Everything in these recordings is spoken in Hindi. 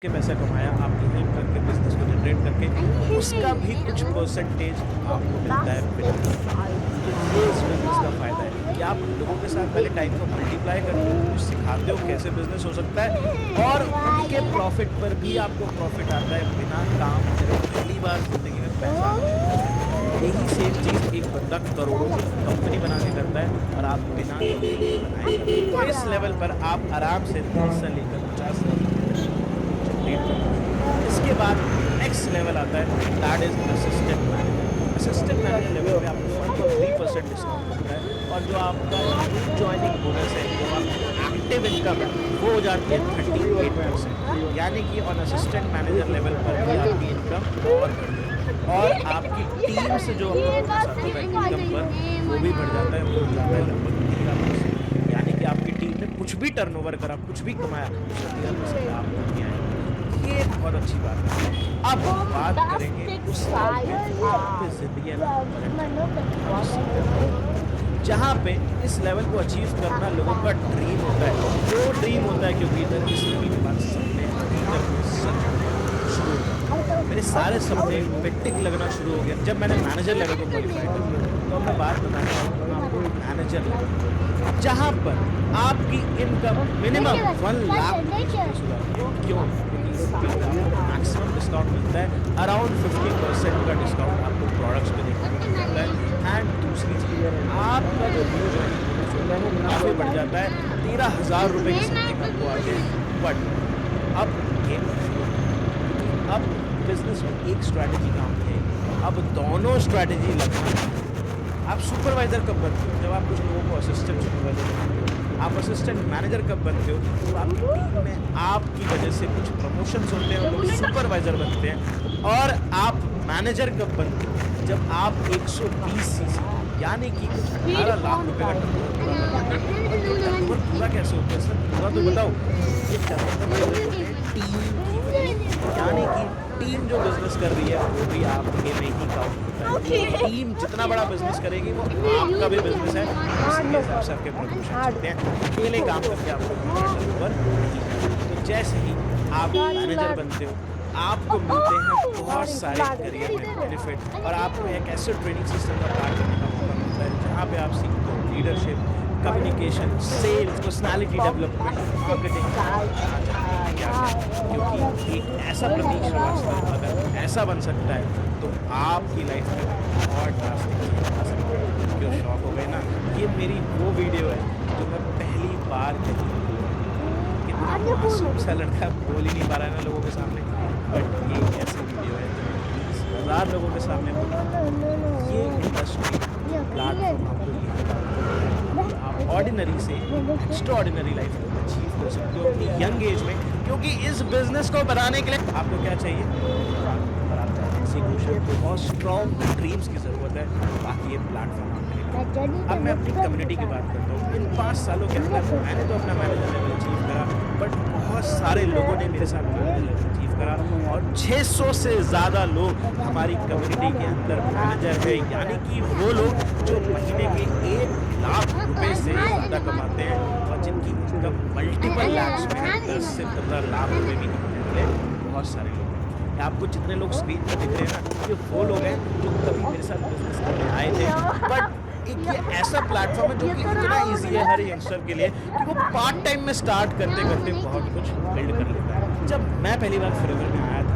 के पैसा कमाया, आपकी हेल्प करके, बिज़नेस को जनरेट करके, उसका भी कुछ परसेंटेज आपको मिलता है बिल्कुल। तो ये इस बिज़नेस का फ़ायदा है कि आप लोगों के साथ पहले टाइम को मल्टीप्लाई करते हो, उनको सिखाते हो कैसे बिज़नेस हो सकता है और उनके प्रॉफ़िट पर भी आपको प्रॉफ़िट आता है बिना काम करे। पहली बार ज़िंदगी में पैसा आना शुरू होता है। यही सेम चीज़ एक बंदा करोड़ों की कंपनी बना के करता है और आप बिना कंपनी बनाए करते हो। तो इस लेवल पर आप आराम से 30 से लेकर 50 हज़ार रुपए तक की इनकम जनरेट कर पाते हैं। इसके बाद नेक्स्ट लेवल आता है, that is assistant manager. Assistant manager level पे आपको 43% डिस्काउंट मिलता है और जो आपका जॉइनिंग बोनस है, जो आपकी एक्टिव इनकम है, वो हो जाती है 38%। यानी कि ऑन असिस्टेंट मैनेजर लेवल पर भी आपकी इनकम और बढ़ जाएगी और आपकी टीम से जो आपका बोनस आता था इनकम पर, वो भी बढ़ जाता है, वो हो जाता है लगभग 13%। यानी कि आपकी टीम ने कुछ भी टर्नओवर करा, कुछ भी कमाया, उसका 13% आपको दिया है। ये एक बहुत अच्छी बात है। अब बात करेंगे उस लेवल पे जहाँ पे ज़िंदगी है ना पलट जाती है। आप सीखते हो जहाँ पे इस लेवल को अचीव करना लोगों का ड्रीम होता है। क्यों ड्रीम होता है? क्योंकि इधर इस लेवल के बाद सपने भीतर में सच होना शुरू हो जाते हैं। मेरे सारे सपने पे टिक लगना शुरू हो गया जब मैंने मैनेजर लेवल को क्वालीफाई कर लिया। तो अब मैं बात बताने वाला हूँ आपको मैनेजर लेवल, जहाँ पर आपकी इनकम मिनिमम 1 लाख रुपए से शुरू होती है। क्यों? क्योंकि इस लेवल पे आपको मैक्सिमम डिस्काउंट मिलता है। अराउंड 50% का डिस्काउंट आपको प्रोडक्ट्स पे देखने को मिल जाता है। एंड दूसरी चीज़, आपका जो न्यू जॉइनिंग बोनस होता है वो काफ़ी बढ़ जाता है। 13,000 रुपए के समथिंग आपको आते हैं। बट अब गेम शुरू होता है क्योंकि अब बिज़नेस में एक स्ट्रैटेजी काम नहीं आएगी, अब दोनों स्ट्रैटेजी लगना है। आप सुपरवाइज़र कब बनते हो? जब आप कुछ लोगों को असिस्टेंट सुपरवाइज़र बनाते हो। आप असिस्टेंट मैनेजर कब बनते हो? जब आपकी टीम में आपकी वजह से कुछ प्रमोशंस होते हैं और लोग सुपरवाइज़र बनते हैं। और आप मैनेजर कब बनते हो? जब आप 120 सीसी यानी कि कुछ 18 लाख रुपए का टर्नओवर पूरा कर लेते हो। और ये टर्नओवर पूरा कैसे होता है? सर पूरा तो बताओ। ये टर्नओवर पूरे होते हैं टीम की वजह से। यानी कि टीम जो बिज़नेस कर रही है वो भी आपके में ही काउंट होता है। टीम जितना बड़ा बिज़नेस करेगी वो आपका भी बिज़नेस है, इसलिए हिसाब से आपके प्रमोशन चलते हैं। अकेले काम करके आपको टर्नओवर नहीं है। तो जैसे ही आप मैनेजर बनते हो, आपको मिलते हैं बहुत सारे करियर में बेनिफिट और आपको एक ऐसे ट्रेनिंग सिस्टम का पार्ट बनने का मौका मिलता है जहाँ पे आप सीखते हो leadership, communication, sales, personality development, marketing क्या है। क्योंकि एक ऐसा प्रतीक श्रीवास्तव अगर ऐसा बन सकता है तो आपकी लाइफ में और ड्रास्टिक चेंज आ सकता है। क्यों शॉक हो गए ना? ये मेरी वो वीडियो है जो मैं पहली बार कहीं कितना मासूम सा लड़का बोल ही नहीं पा रहा है ना लोगों के सामने, बट ये एक ऐसी वीडियो है जो मैं 20,000 लोगों के सामने बोलूँ। ये इंडस्ट्री प्लेटफॉर्म आपको ये बताता है कि आप ऑर्डिनरी से एक्स्ट्रा ऑर्डिनरी लाइफ को अचीव कर सकते हो अपनी यंग एज में। क्योंकि इस बिजनेस को बनाने के लिए आपको क्या चाहिए? और आपका एग्जीक्यूशन और स्ट्रॉन्ग ड्रीम्स की ज़रूरत है। बाकी ये प्लेटफॉर्म आपके लिए बना। अब मैं अपनी कम्युनिटी की बात करता हूँ। इन 5 सालों के अंदर मैंने तो अपना मैनेजर लेवल अचीव करा, बट बहुत सारे लोगों ने मेरे साथ मैनेजर लेवल अचीव करा और 600 से ज़्यादा लोग हमारी कम्युनिटी के अंदर मैनेजर है। यानी कि वो लोग जो महीने के 1 लाख रुपए से ज़्यादा कमाते हैं और जिनकी इनकम मल्टीपल लैक्स में है, 10 से 15 लाख रुपए भी कमाने वाले बहुत सारे लोग हैं। आपको जितने लोग स्क्रीन पर दिख रहे हैं ना, ये वो लोग हैं जो कभी मेरे साथ बिजनेस करने आए थे। बट एक ये ऐसा प्लेटफॉर्म है जो कि इतना ईजी है हर यंगस्टर के लिए कि वो पार्ट टाइम में स्टार्ट करते करते बहुत कुछ बिल्ड कर लेता है। जब मैं पहली बार फॉरएवर में आया था,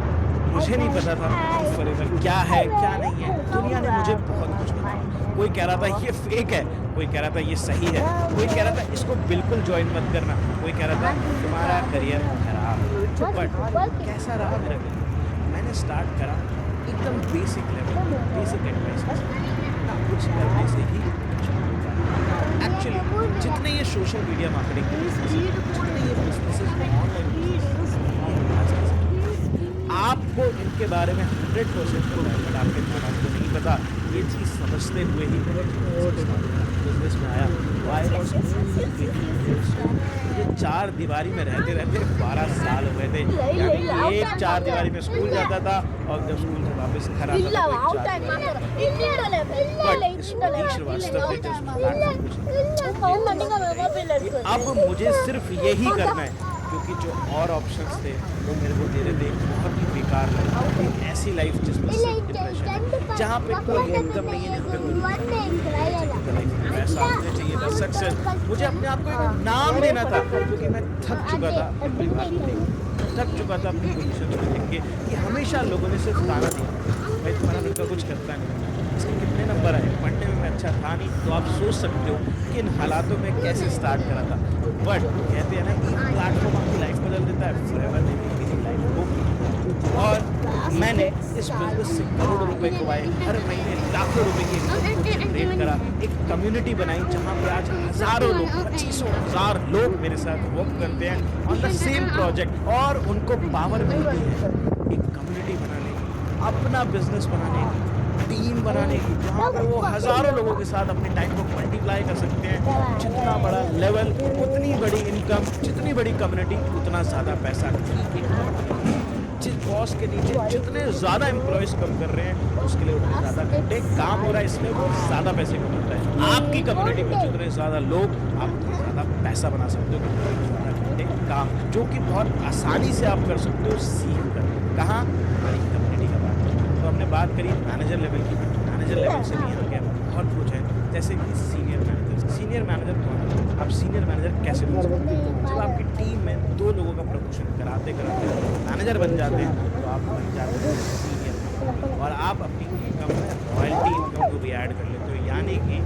मुझे नहीं पता था कि फॉरएवर क्या है क्या नहीं है। दुनिया ने मुझे बहुत कुछ बताया। कोई कह रहा था ये फेक है, कोई कह रहा था ये सही है, कोई कह रहा था इसको बिल्कुल ज्वाइन मत करना, कोई कह रहा था तुम्हारा करियर खराब है। बट कैसा रहा मेरा करियर? मैंने स्टार्ट करा एकदम बेसिक लेवल, बेसिक एडवाइस ना कुछ करने से ही कुछ होता है। एक्चुअली जितने ये सोशल मीडिया मार्केटिंग के बिजनेस हैं, जितने ये बिजनेसेस ऑनलाइन बिजनेस आपको इनके बारे में 100% पता है, बट आपके दिमाग को नहीं पता। ये चीज़ समझते हुए ही मैंने बिजनेस में आया। आई वॉज मुझे 4 दीवारी में रहते रहते 12 साल हो गए थे। यानी एक 4 दीवारी में स्कूल जाता था और जब स्कूल से वापस घर आता था तो एक 4 दीवारी। बट इस प्रतीक श्रीवास्तव ने जो प्लेटफॉर्म मुझे अब मुझे सिर्फ यही करना है क्योंकि क्योंकि जो और ऑप्शंस थे वो मेरे को दे रहे थे एक बहुत ही बेकार लाइफ, एक ऐसी लाइफ जिसमें सिर्फ डिप्रेशन है, जहाँ पे कोई इनकम नहीं है, जहाँ पे कोई लाइफ में पैसा मुझे चाहिए था, सक्सेस, मुझे अपने आप को एक नाम देना था, क्योंकि मैं थक चुका था अपने परिवार को देख के, थक चुका था अपनी पोजीशन को देख के कि हमेशा लोगों ने सिर्फ ताना दिया, भाई तुम्हारा लड़का कुछ करता नहीं, इसके कितने नंबर आए, पढ़ने में मैं अच्छा था नहीं, तो आप सोच सकते हो कि इन हालातों में कैसे स्टार्ट करा था। बट कहते हैं ना कि प्लेटफॉर्म आपकी लाइफ बदल देता है, फॉरएवर ने मेरी लाइफ को, और मैंने इस बिजनेस से करोड़ों रुपए कमाए, हर महीने लाखों रुपए की इनकम को जनरेट करा, एक कम्युनिटी बनाई जहाँ पे आज हजारों लोग, 25,000 लोग मेरे साथ वर्क करते हैं ऑन द सेम प्रोजेक्ट, और उनको पावर मिलती है एक कम्युनिटी बनाने की, अपना बिजनेस बनाने की, टीम बनाने की, जहाँ पर वो हजारों लोगों के साथ अपने टाइम को मल्टीप्लाई कर सकते हैं। जितना बड़ा लेवल उतनी बड़ी इनकम, जितनी बड़ी कम्युनिटी उतना ज़्यादा पैसा। जिस बॉस के नीचे जितने ज़्यादा एम्प्लॉयज़ कम कर रहे हैं उसके लिए उतने ज़्यादा घंटे काम हो रहा है, इसलिए वो ज़्यादा पैसे कमाता है। आपकी कम्युनिटी में जितने ज़्यादा लोग, आप उतना ज़्यादा पैसा बना सकते हो, उतने ज़्यादा घंटे काम, जो कि बहुत आसानी से आप कर सकते हो सीख कर। कहाँ? हमारी कम्युनिटी का बात। तो हमने बात करी मैनेजर लेवल की, मैनेजर लेवल से भी आगे बहुत कुछ है, जैसे कि सीनियर मैनेजर। सीनियर मैनेजर कौन है? आप सीनियर मैनेजर कैसे बन सकते हैं? जब आपकी टीम में 2 लोगों का प्रमोशन कराते कराते मैनेजर बन जाते हैं, तो आप बन जाते हैं सीनियर, और आप अपनी इनकम में रॉयल्टी इनकम को भी ऐड कर लेते हो, यानी कि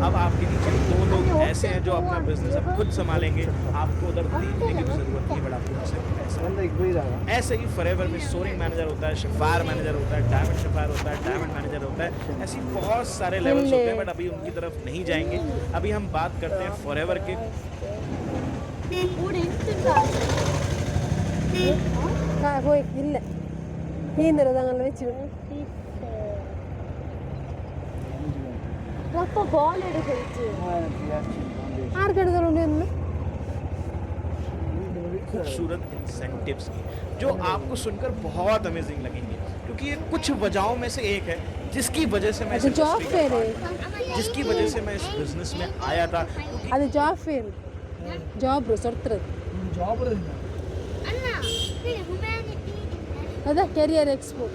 अब आपके नीचे 2 लोग ऐसे हैं जो अपना बिजनेस अब खुद संभालेंगे, आपको उधर देखने की भी जरूरत नहीं, बट आपको उससे पैसा। ऐसे ही फॉरएवर में सोरिंग मैनेजर होता है, शेफायर मैनेजर होता है, डायमंड शेफायर होता है, डायमंड मैनेजर होता है, ऐसी बहुत सारे लेवल्स होते हैं, बट अभी उनकी तरफ नहीं जाएंगे। अभी हम बात करते हैं फॉरएवर के। ഇല്ല ഈ നിറതങ്ങൾ വെച്ചു ബോൾ എടുക്കഴിച്ചു ആർക്കെടുത്തോണ്ട് खूबसूरत इंसेंटिव्स की, जो आपको सुनकर बहुत अमेजिंग लगेंगे, क्योंकि ये कुछ वजहों में से एक है जिसकी वजह से मैं जॉब फेयर है, जिसकी वजह से मैं इस बिजनेस में आया था। ಅದು ಜಾಬ್ ಫೇರ್ ಜಾಬ್ ಸೊರ್ತದ ಜಾಬ್ ಅದ ಕೆರಿಯರ್ ಎಕ್ಸ್ಪ್ಲೋರ್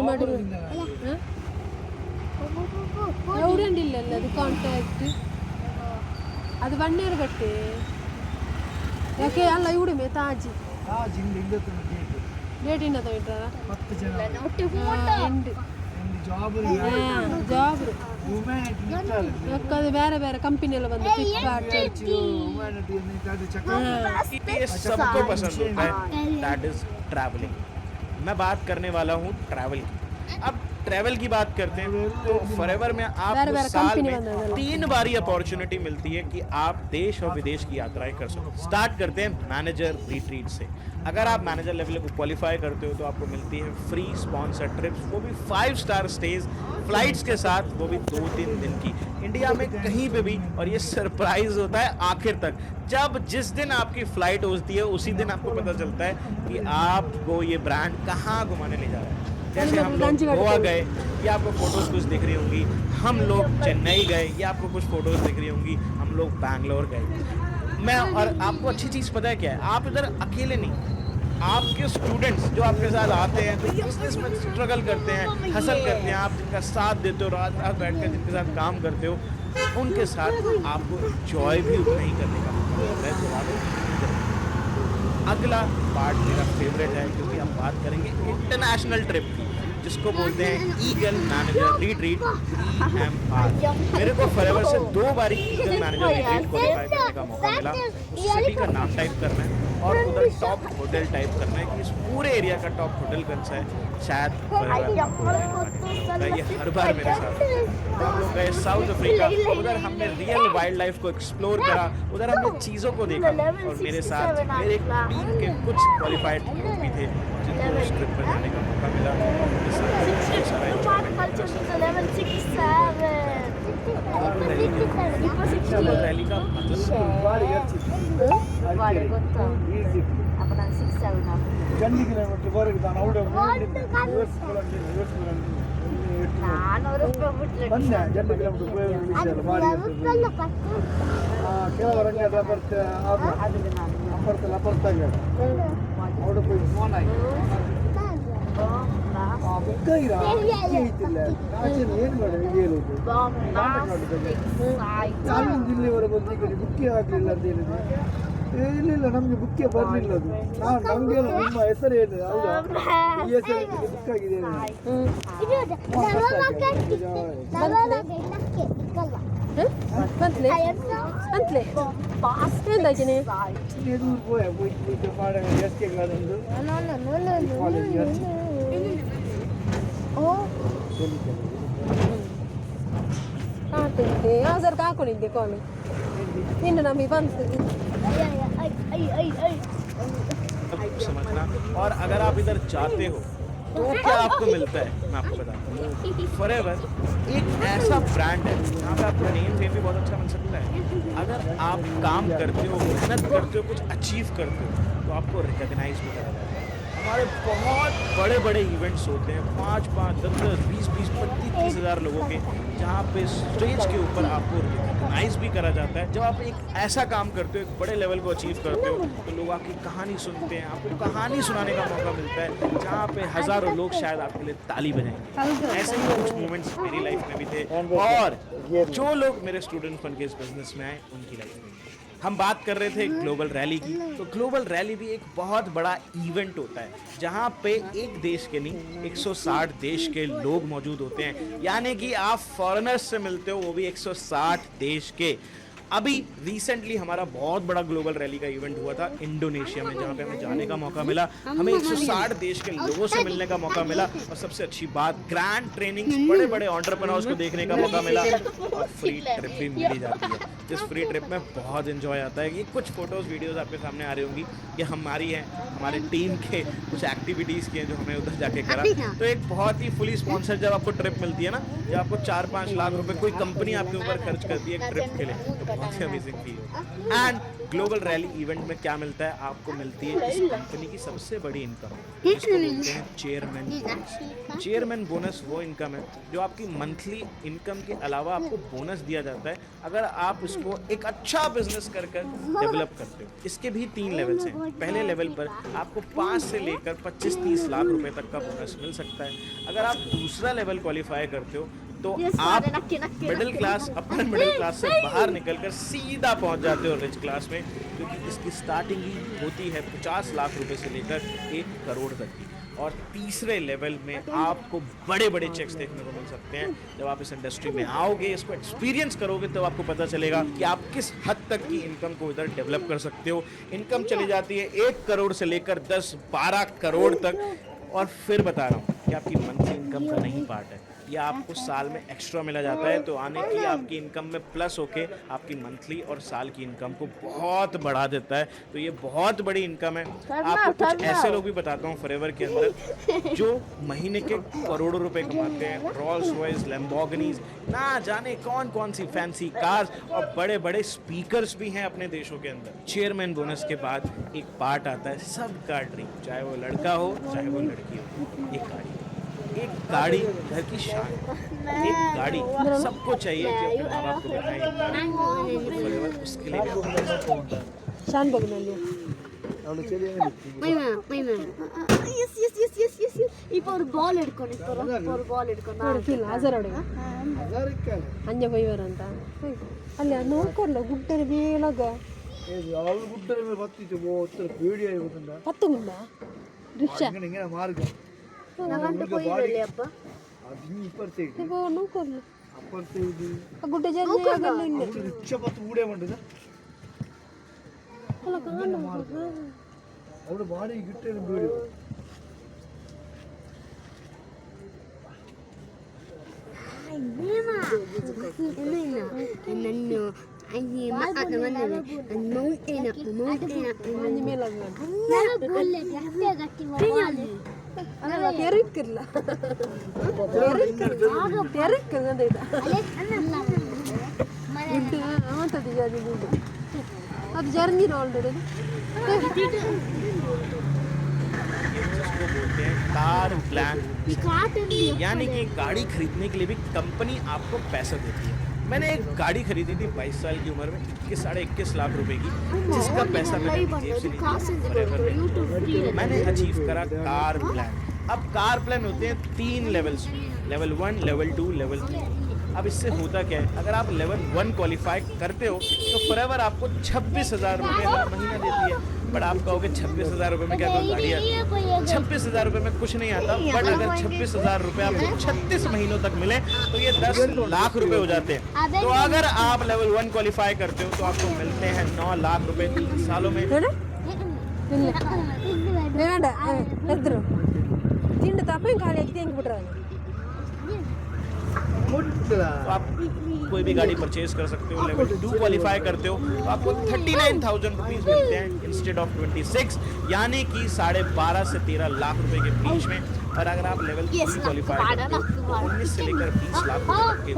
ಮಾಡಿ ಎವಡಂಡಿಲ್ಲ ಅದು ಕಾಂಟ್ಯಾಕ್ಟ್ ಅದು 1 ಇಯರ್ ಬಟ್ಟೆ ಯಾಕೆ ಅಲ್ಲ ಇವುಡಿಮೆ ತಾಜಿ ಡೇಟ್ ಇನ್ನ ತಗೊಂಡ್ರ 10 ಜನ ಎಂಡ್ ಜಾಬ್ ಜಾಬ್ ಯಾಕಂದ್ರೆ ಬೇರೆ ಬೇರೆ ಕಂಪನಿ ಎಲ್ಲ ಬಂದು ಫ್ಲಿಪ್ಕಾರ್ಟ್ ये सबको पसंद होता है, दैट इज ट्रैवलिंग। मैं बात करने वाला हूँ ट्रैवल की। अब ट्रैवल की बात करते हैं तो फॉरएवर में आपको साल में 3 बारी अपॉर्चुनिटी मिलती है कि आप देश और विदेश की यात्राएं कर सको। स्टार्ट करते हैं मैनेजर रिट्रीट से। अगर आप मैनेजर लेवल को क्वालिफाई करते हो तो आपको मिलती है फ्री स्पॉन्सर ट्रिप्स, वो भी 5 स्टार स्टेज फ्लाइट्स के साथ, वो भी 2-3 दिन की, इंडिया में कहीं पे भी। और ये सरप्राइज होता है आखिर तक, जब जिस दिन आपकी फ्लाइट होती है उसी दिन आपको पता चलता है कि आपको ये ब्रांड कहाँ घुमाने ले जा रहा है। जैसे हम लोग गोवा गए, ये आपको फोटोज कुछ दिख रही होंगी, हम लोग चेन्नई गए, ये आपको कुछ फोटोज दिख रही होंगी, हम लोग बैंगलोर गए। मैं और आपको अच्छी चीज़ पता है क्या है, आप इधर अकेले नहीं, आपके स्टूडेंट्स जो आपके साथ आते हैं, तो बिजनेस में स्ट्रगल करते हैं, हसल करते हैं, आप जिनका साथ देते हो, रात रात बैठ कर जिनके साथ काम करते हो, उनके साथ आपको एंजॉय भी उतना ही करने का मौका मिलता है। तो आप अगला पार्ट मेरा फेवरेट है, क्योंकि हम बात करेंगे इंटरनेशनल ट्रिप की, जिसको बोलते हैं ईगल मैनेजर रिट्रीट, EMR। मेरे को फॉरएवर से 2 बारी ईगल मैनेजर रिट्रीट क्वालिफाई करने का मौका मिला। उस सिटी का नाम टाइप करना है और उधर टॉप होटल टाइप करना है कि इस पूरे एरिया का टॉप होटल कौन सा है, शायद फॉरएवर ये हर बार मेरे साथ। हम लोग गए साउथ अफ्रीका, उधर हमने रियल वाइल्ड लाइफ को एक्सप्लोर करा, उधर हमने चीज़ों को देखा, और मेरे साथ मेरे टीम के कुछ क्वालिफाइड लोग भी थे जिनको उस ट्रिप पर जाने का मौका मिला। रैली का मतलब 2 ಕಿಲೋಮೀಟರ್ ಬರೋದು ನಾನು ಬಂದೆ 2 ಕಿಲೋಮೀಟರ್ ಭಾರಿ ಕೆಲವರಂಗೆ ಬರ್ತೆ അപ്പുറത്തല്ല അപ്പുറത്തല്ല അവിടെ പോയി മോനായി ബുക്കായില്ല ಏನು ಬೇಡ ಹೇಳುದು ನಾನು ಜಿಲ್ಲೆವರೆ ಬಂದಿದ್ದೀನಿ ಬುಕ್ಕೇ ಆಗಲಿಲ್ಲ ಅಂತ ಹೇಳಿದೆ ಇಲ್ಲ ನಮಗೆ ಬುಕ್ಕೇ ಬರಲಿಲ್ಲ ಅದು ನಮಗೆ ನಿಮ್ಮ ಹೆಸರು ಏನು ಹೌದಾ ಈ ಹೆಸರು ಬುಕ್ ಆಗಿದೆ ಅಂತಲೇ ಎಂದಾಕಿನಿ ದೂರ ಹೋಯ್ತು ಮಾಡ ಎಸ್ ಕೆ ಗಾರ್ಡನ್ದು ಕಾಣ್ತಿದ್ದೆ ಜರ ಹಾಕೊಂಡಿದ್ದೆ ಕಾಲು ನಿನ್ನ ನಮಗೆ ಬಂತು समझना। और अगर आप इधर जाते हो तो क्या आपको मिलता है मैं आपको बताता हूँ। फॉरएवर एक ऐसा ब्रांड है जहाँ पे आपका नेम फेम भी बहुत अच्छा बन सकता है। अगर आप काम करते हो, मेहनत करते हो, कुछ अचीव करते हो तो आपको रिकॉग्नाइज भी करा जाता है। हमारे बहुत बड़े बड़े इवेंट्स होते हैं 5, 10, 20, 30 हज़ार लोगों के, जहाँ पे स्टेज के ऊपर आपको रिकॉग्नाइज भी करा जाता है। जब आप एक ऐसा काम करते हो, एक बड़े लेवल को अचीव करते हो, तो लोग आपकी कहानी सुनते हैं, आपको कहानी सुनाने का मौका मिलता है, जहाँ पे हज़ारों लोग शायद आपके लिए ताली बजाएंगे। ऐसे ही कुछ मोमेंट्स मेरी लाइफ में भी थे और जो लोग मेरे स्टूडेंट फंड के इस बिजनेस में आए उनकी लाइफ में। हम बात कर रहे थे ग्लोबल रैली की, तो ग्लोबल रैली भी एक बहुत बड़ा इवेंट होता है जहाँ पे एक देश के नहीं 160 देश के लोग मौजूद होते हैं। यानी कि आप फॉरेनर्स से मिलते हो, वो भी 160 देश के। अभी रिसेंटली हमारा बहुत बड़ा ग्लोबल रैली का इवेंट हुआ था इंडोनेशिया में, जहाँ पे हमें जाने का मौका मिला। हमें 160 देश के लोगों से मिलने का मौका मिला और सबसे अच्छी बात ग्रैंड ट्रेनिंग, बड़े बड़े एंटरप्रेन्योर्स को देखने का मौका मिला और फ्री ट्रिप भी मिली जाती है। जिस फ्री ट्रिप में बहुत एंजॉय आता है। ये कुछ फोटोज़ वीडियोज़ आपके सामने आ रही होंगी, ये हमारी हैं, हमारे टीम के कुछ एक्टिविटीज़ की हैं जो हमें उधर जाके करा। तो एक बहुत ही फुली स्पॉन्सर जब आपको ट्रिप मिलती है ना, जब आपको 4-5 लाख रुपए कोई कंपनी आपके ऊपर खर्च करती है एक ट्रिप के लिए, तो बहुत ही अमेजिंग फील होता है। एंड ग्लोबल रैली इवेंट में क्या मिलता है आपको? मिलती है इस कंपनी की सबसे बड़ी इनकम, जिसको बोलते हैं चेयरमैन बोनस। चेयरमैन बोनस वो इनकम है जो आपकी मंथली इनकम के अलावा आपको बोनस दिया जाता है अगर आप इसको एक अच्छा बिजनेस कर डेवलप करते हो। इसके भी 3 लेवल्स हैं। पहले लेवल पर आपको 5 से लेकर 25-30 लाख रुपए तक का बोनस मिल सकता है। अगर आप दूसरा लेवल क्वालिफाई करते हो तो आप middle class, upper middle class से बाहर निकलकर सीधा पहुंच जाते हो रिच क्लास में, क्योंकि इसकी स्टार्टिंग ही होती है 50 लाख रुपए से लेकर 1 करोड़ तक की। और तीसरे लेवल में आपको बड़े बड़े चेक्स देखने को मिल सकते हैं। जब आप इस इंडस्ट्री में आओगे, इसको एक्सपीरियंस करोगे, तो आपको पता चलेगा कि आप किस हद तक की इनकम को इधर डेवलप कर सकते हो। इनकम चली जाती है 1 करोड़ से लेकर 10-12 करोड़ तक। और फिर बता रहा हूँ कि आपकी मंथली इनकम का नहीं पार्ट है, या आपको साल में एक्स्ट्रा मिला जाता है, तो आने की आपकी इनकम में प्लस होके आपकी मंथली और साल की इनकम को बहुत बढ़ा देता है। तो ये बहुत बड़ी इनकम है। आपको कुछ ऐसे लोग भी बताता हूँ फॉरएवर के अंदर जो महीने के करोड़ों रुपए कमाते हैं, रॉल्स रॉयस, लैम्बोर्गिनीज, ना जाने कौन कौन सी फैंसी कार्स और बड़े बड़े स्पीकर्स भी हैं अपने देशों के अंदर। चेयरमैन बोनस के बाद एक पार्ट आता है सबका ड्रीम, चाहे वो लड़का हो चाहे वो लड़की हो, एक गाड़ी घर की शान, एक गाड़ी सबको चाहिए कि अपने माँ बाप को बनाए एक गाड़ी, फॉरएवर उसके लिए भी आपको ಶಾನ್ ಬಗ್ನಲ್ಲಿ ಅವಳು ಚೆರಿಯಾಗಿ இப்போ ஒரு பால் எடுக்கணும் இப்போ ஒரு பால் எடுக்கணும் ನೋಡ್ತಿಲ್ಲ ಹಜಾರೊಳಗೆ ಹಜಾರಕ್ಕೆ ಅಂಜ ಬೈವರಂತ ಅಲ್ಲಿ ನೋಡ್ಕೊಡ್ಲ ಗುಡ್ಡನ ಬೇಲಾಗ ಅವಳು ಗುಡ್ಡರ ಮೇಲೆ ಬತ್ತಿತ್ತು ಒತ್ತರ ಪೀಡಿ ಆಗಿ ಗೊತ್ತುಂಟಾ ಪತ್ತುಂಡ ರಿಕ್ಷಾ ഇങ്ങനെ മാർഗ ನಗಂತ പോയില്ലേ അപ്പ അത് ഇനി ഇപ്പുറത്തേക്ക് ಇವ ನೋಡ್ಕೊಡ್ಲ അപ്പുറത്തേക്ക് ಆ ಗುಡ್ಡ ಜರ್ನಿ ಆಗಲ್ಲ ಇಲ್ಲ അവള് റിക്ഷ പത്ത് കൂടെ വേണ്ടത് ಅಲ್ಲ ಕಾಣ അവള് ബാടി കിട്ടിയാലും പീടി నన్ను అయ్యి ಅಂಜ ಮೇಲಾಗ ತೆರಕ್ಕಿರ್ಲ ತೆರಕ್ ಅಂದ ಇದು ಗುಡ್ಡ ಅವಂತದ್ದು ಜಾತಿ ಗುಡ್ಡ ಅದು ಜರ್ನಿ ಆಲ್ರೆಡಿ जिसको बोलते हैं कार प्लान, यानी कि गाड़ी खरीदने के लिए भी कंपनी आपको पैसा देती है। मैंने एक गाड़ी खरीदी थी 22 साल की उम्र में 21-21.5 लाख रुपए की, जिसका पैसा मैंने अपनी जेब से नहीं दिया, forever में। मैंने अचीव करा कार प्लान। अब कार प्लान होते हैं 3 लेवल्स, लेवल 1, लेवल 2, लेवल 3। अब इससे होता क्या है, अगर आप लेवल 1 क्वालिफाई करते हो तो फॉरएवर आपको 26,000 रुपये हर महीना देती है। बट आप कहोगे 26,000 रुपये में क्या कोई गाड़ी आती है? 26,000 रुपये में कुछ नहीं आता। बट अगर 26,000 रुपये आपको 36 महीनों तक मिले तो ये 10 लाख रुपए हो जाते हैं। तो अगर आप लेवल 1 क्वालिफाई करते हो तो आपको मिलते हैं 9 लाख रुपए 3 सालों में। ಬೇಡ ಎದ್ರು ತಿಂಡು ತಪ್ಪ ಖಾಲಿ ಆಗಿ ಹೆಂಗೆ ಬಿಟ್ರ तो आप कोई भी गाड़ी परचेज कर सकते हो। लेवल 2 क्वालिफाई करते हो तो आपको 39,000 रुपीज मिलते हैं इंस्टेड ऑफ 26, यानी कि 12.5 से 13 लाख रुपए के बीच में। और अगर आप लेवल 3 क्वालिफाई करते हो तो 19 से लेकर 20 लाख रुपए तक के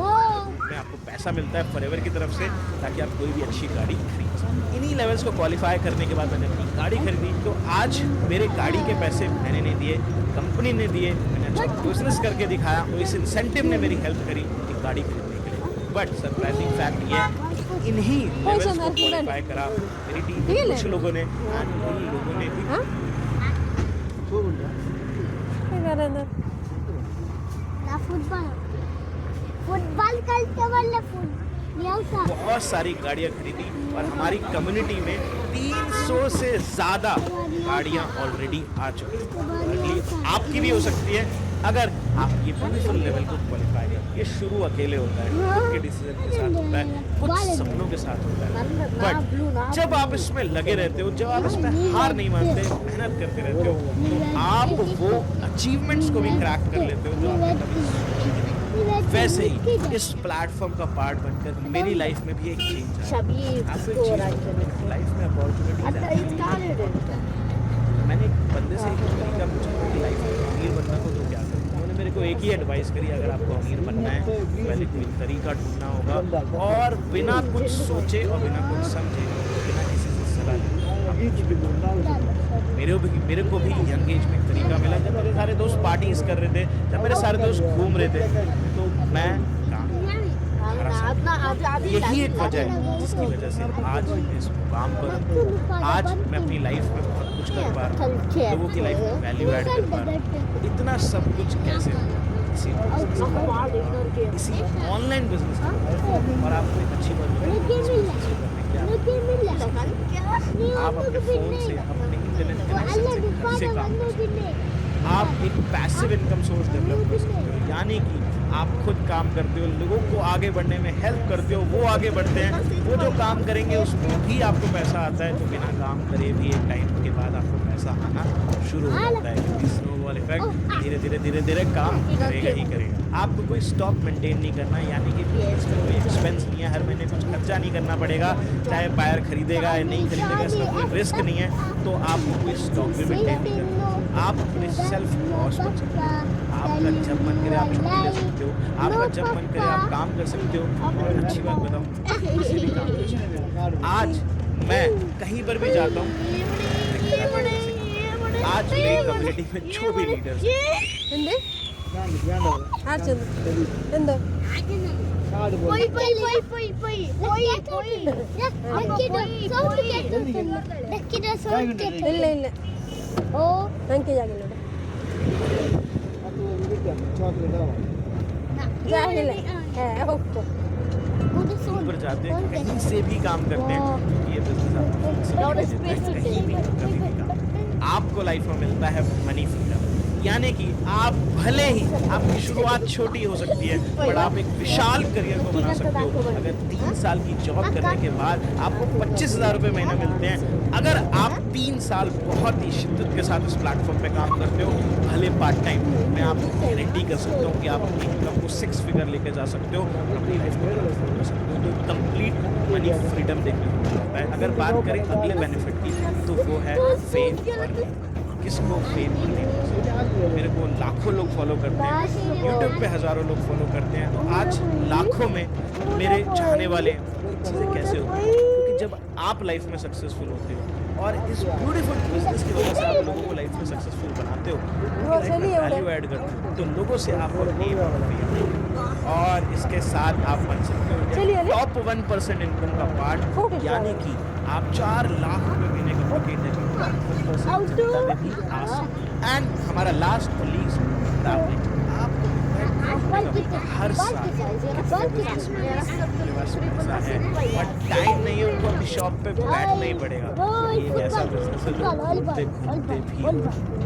में आपको पैसा मिलता है फॉरएवर की तरफ से, ताकि आप कोई भी अच्छी गाड़ी खरीद सकें। इन्हीं लेवल्स को क्वालिफाई करने के बाद मैंने अपनी गाड़ी खरीदी। तो आज मेरे गाड़ी के पैसे मैंने नहीं दिए, कंपनी ने दिए। मैंने अच्छा बिजनेस करके दिखाया और इस इंसेंटिव ने मेरी हेल्प करी एक गाड़ी खरीदने के लिए। बट सरप्राइजिंग फैक्ट ये है कि इन्हीं लेवल्स को क्वालिफाई करा मेरी टीम के कुछ लोगों ने, एंड उन लोगों ने भी फुटबॉल खेलते वाले बहुत सारी गाड़ियाँ खरीदी। और हमारी कम्युनिटी में 300 से ज़्यादा गाड़ियाँ ऑलरेडी आ चुकी हैं। आपकी भी हो सकती है अगर आप ये ब्यूटीफुल लेवल को क्वालिफाई करें। ये शुरू अकेले होता है, खुद के डिसीजन के साथ होता है, कुछ सपनों के साथ होता है। बट जब आप इसमें लगे रहते हो, जब आप इसमें हार नहीं मानते, मेहनत करते रहते हो, तो आप वो अचीवमेंट्स को भी क्रैक कर लेते हो जो आपने कभी सोचे नहीं। वैसे ही इस प्लेटफॉर्म का पार्ट बनकर मेरी लाइफ में भी एक चेंज आया। लाइफ में अपॉर्चुनिटी मैंने एक बंदे से एक तरीका पूछा कि लाइफ में अमीर बनना हो तो क्या करें। उन्होंने मेरे को एक ही एडवाइस करी, अगर आपको अमीर बनना है तो पहले कोई तरीका ढूंढना होगा और बिना कुछ सोचे और बिना कुछ समझे, बिना किसी से सलाह लिए। मेरे को भी यंग एज में एक तरीका मिला। जब मेरे सारे दोस्त पार्टीज कर रहे थे, जब मेरे सारे दोस्त घूम रहे थे, तो मैं यही एक वजह है जिसकी वजह से आज इस काम पर, आज मैं अपनी लाइफ में बहुत कुछ कर पा रहा हूँ, लोगों की लाइफ में वैल्यू ऐड कर पा रहा हूँ। इतना सब कुछ कैसे इसी ऑनलाइन बिजनेस। और आपको एक अच्छी बात आप अपने फोन से, अपने इंटरनेट कनेक्शन से काम कर सकते हैं। आप एक पैसिव इनकम सोर्स डेवलप कर सकते हो, यानी कि आप खुद काम करते हो, लोगों को आगे बढ़ने में हेल्प करते हो, वो आगे बढ़ते हैं, वो जो काम करेंगे उसमें भी आपको पैसा आता है। तो बिना काम करे भी एक टाइम के बाद आपको पैसा आना शुरू हो जाता है, क्योंकि स्नोबॉल इफेक्ट धीरे धीरे काम करेगा ही करेगा। आपको कोई स्टॉक मेंटेन नहीं करना, यानी कि इसमें कोई एक्सपेंस नहीं है, हर महीने कुछ खर्चा नहीं करना पड़ेगा, चाहे बायर खरीदेगा या नहीं खरीदेगा, इसका कोई रिस्क नहीं है। तो आपको कोई स्टॉक भी मेंटेन नहीं करना। आप अपने सेल्फ बॉस बन सकते हो। आपका जब मन करे आप छुट्टी ले सकते हो, आपका जब मन करे आप काम कर सकते हो। और अच्छी बात बताऊँ, किसी भी काम कर सकते हो। आज मैं कहीं पर भी जाता हूँ, आज मेरी कम्युनिटी में जो भी लीडर्स ఏంది ఆర్చందు ఎందు ಇಲ್ಲ ಇಲ್ಲ ಅಂಕೆ ಜಾಗಿಲ್ಲ ಜಾಗಿಲ್ಲ ಹೋಗ್ತು पर जाते हैं, कहीं से भी काम करते हैं, क्योंकि ये बिजनेस कहीं भी कभी भी काम। आपको लाइफ में मिलता है मनी फ्रीडम, यानी कि आप भले ही आपकी शुरुआत छोटी हो सकती है, बट आप एक विशाल करियर को बना सकते हो। अगर 3 साल की जॉब करने के बाद आपको 25,000 रुपये महीना मिलते हैं, अगर आप 3 साल बहुत ही शिद्दत के साथ इस प्लेटफॉर्म पे काम करते हो, भले पार्ट टाइम, मैं आपको गारंटी कर सकता हूँ कि आप अपनी इनकम को 6 फिगर लेके जा सकते हो, अपनी लाइफ को ट्रांसफॉर्म कर सकते हो। तो कंप्लीट मनी फ्रीडम देखने को मिलता है। अगर बात करें अगले बेनिफिट की, तो वो है फेम और किसको फेम नहीं पसंद। मेरे को लाखों लोग फॉलो करते हैं, यूट्यूब पे हज़ारों लोग फॉलो करते हैं। तो आज लाखों में मेरे चाहने वाले चीज़ें कैसे होती हैं, क्योंकि जब आप लाइफ में सक्सेसफुल होते हो और इस ब्यूटीफुल बिजनेस की वजह से आप लोगों को लाइफ में सक्सेसफुल बनाते हो, चलिए वैल्यू ऐड करते हो तो लोगों से आपको नेम और इसके साथ आप बन सकते चलिए, हो अरे। टॉप 1% इनकम का पार्ट, Food यानी कि आप 4 लाख रुपए महीने का पैकेज एंड हमारा लास्ट और लीस्ट ट्रैवलिंग आपको हर साल बट टाइम नहीं है उनको अपनी शॉप पे बैठना ही पड़ेगा। ये एक ऐसा बिजनेस है जो घूमते घूमते भी।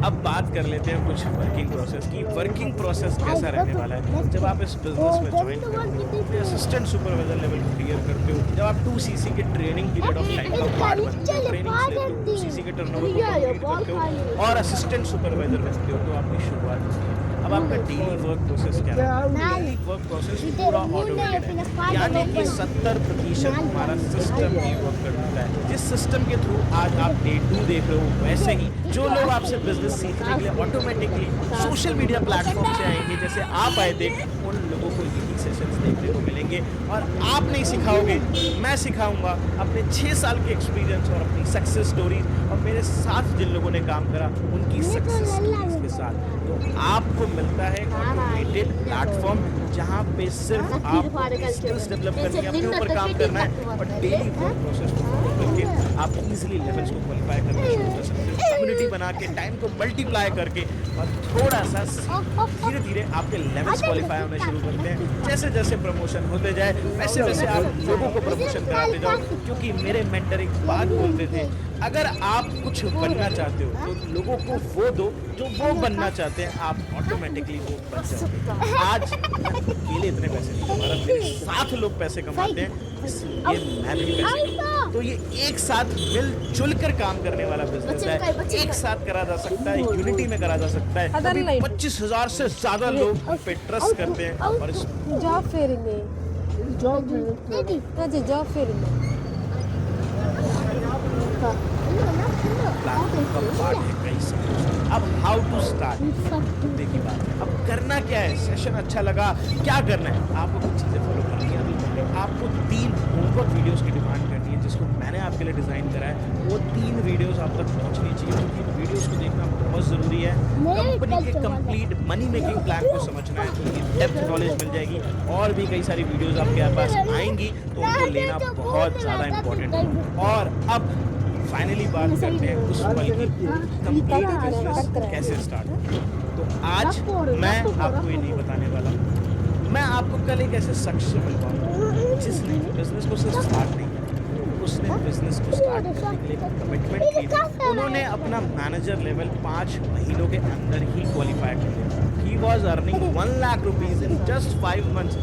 अब बात कर लेते हैं कुछ वर्किंग प्रोसेस की। वर्किंग प्रोसेस कैसा रहने वाला है जब आप इस बिजनेस में ज्वाइन करते हो, असिस्टेंट सुपरवाइजर लेवल को क्लियर करते हो, जब आप 2cc के ट्रेनिंग पीरियड ऑफ टाइम का पार्ट बनते हो, ट्रेनिंग लेते हो, 2cc के टर्नओवर को कंप्लीट करते हो और असिस्टेंट सुपरवाइजर बनते हो तो आपकी शुरुआत होती है। अब आपका डेली वर्क प्रोसेस क्या है? डेली वर्क प्रोसेस पूरा ऑटोमेटेड है, यानी कि 70% हमारा सिस्टम ही वर्क करता है। जिस सिस्टम के थ्रू आज आप डे 2 देख रहे हो, वैसे ही जो लोग आपसे बिजनेस सीखने के लिए ऑटोमेटिकली सोशल मीडिया प्लेटफॉर्म से आएंगे, जैसे आप आए थे, उन लोगों को यही सेशंस देखने को मिलेंगे और आप नहीं सिखाओगे, मैं सिखाऊंगा अपने 6 साल के एक्सपीरियंस और अपनी सक्सेस स्टोरी और मेरे साथ जिन लोगों ने काम करा उनकी सक्सेस स्टोरीज के साथ। तो आपको मिलता है ऑटोमेटेड प्लेटफॉर्म जहाँ पे सिर्फ आप स्किल्स डेवलप करनी है, अपने ऊपर काम करना है और डेली वर्क प्रोसेस को फॉलो करके आप इजीली लेवल्स को क्वालिफाई करना शुरू कर सकते हैं। कम्युनिटी बना के टाइम को मल्टीप्लाई करके और थोड़ा सा धीरे धीरे आपके लेवल्स क्वालिफाई होने शुरू करते हैं। जैसे जैसे प्रमोशन होते जाए वैसे वैसे आप लोगों को प्रमोशन कराते जाओ, क्योंकि मेरे मेंटर एक बात बोलते थे, अगर आप कुछ बनना चाहते हो तो लोगों को वो दो जो वो बनना चाहते हैं, आप ऑटोमेटिकली वो बन जाओगे। आज अकेले इतने पैसे नहीं कमा रहा, मेरे साथ लोग पैसे कमाते हैं, इसलिए मैं भी पैसे कमाऊं। तो ये एक साथ मिलजुल कर काम करने वाला बिजनेस है, एक साथ करा जा सकता है, यूनिटी में करा जा सकता है। Other line. 25,000 से ज्यादा लोग पे ट्रस्ट करते हैं और इस जॉब फेयर में जॉब में अच्छा जॉब फेयर में प्लेटफॉर्म का पार्ट है कई सारे। अब हाउ टू स्टार्ट, मुद्दे की बात है। अब करना क्या है? सेशन अच्छा लगा, क्या करना है? आपको कुछ चीज़ें फॉलो करनी है। आपको 3 होमवर्क वीडियोस की डिमांड करनी है, जिसको मैंने आपके लिए डिज़ाइन करा है। वो 3 वीडियोस आप तक पहुंचनी चाहिए, क्योंकि इन वीडियोस को देखना बहुत ज़रूरी है। कंपनी के कंप्लीट मनी मेकिंग प्लान को समझना है तो ये डेप्थ नॉलेज मिल जाएगी। और भी कई सारी वीडियोस आपके पास आएंगी तो उनको लेना बहुत ज़्यादा इम्पोर्टेंट है। और अब फाइनली बात करते हैं उस पल की, कंप्लीट बिजनेस कैसे स्टार्ट। तो आज मैं आपको ये नहीं बताने वाला, मैं आपको कल एक ऐसे शख्स से मिलवाऊंगा जिसने बिजनेस को सिर्फ स्टार्ट नहीं किया, उसने बिजनेस को स्टार्ट करने के लिए कमिटमेंट की थी। उन्होंने अपना मैनेजर लेवल 5 महीनों के अंदर ही क्वालिफाई कर लिया। He was earning 1 lakh rupees in just 5 months.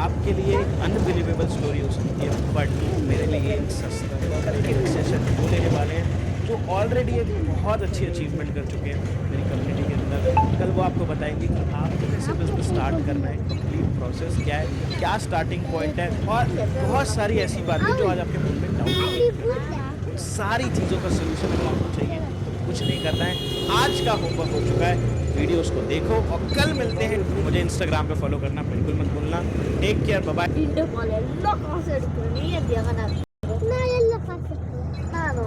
आपके लिए एक अनबिलीवेबल स्टोरी हो सकती है, बट मेरे लिए एक सस्ता एक सेशन वो लेने वाले हैं जो ऑलरेडी एक बहुत अच्छी अचीवमेंट कर चुके हैं मेरी कम्युनिटी के अंदर। कल वो आपको बताएंगे कि आपको कैसे बिजनेस स्टार्ट करना है, कंप्लीट प्रोसेस क्या है, क्या स्टार्टिंग पॉइंट है और बहुत सारी ऐसी बातें जो आज आपके मन में डाउट, सारी चीज़ों का सोल्यूशन अगर आपको चाहिए तो कुछ नहीं करना है। आज का होमवर्क हो चुका है, वीडियोस को देखो और कल मिलते हैं। मुझे इंस्टाग्राम पे फॉलो करना बिल्कुल मत भूलना। Take care, bye bye. Nah, ya lepas. Nah, no,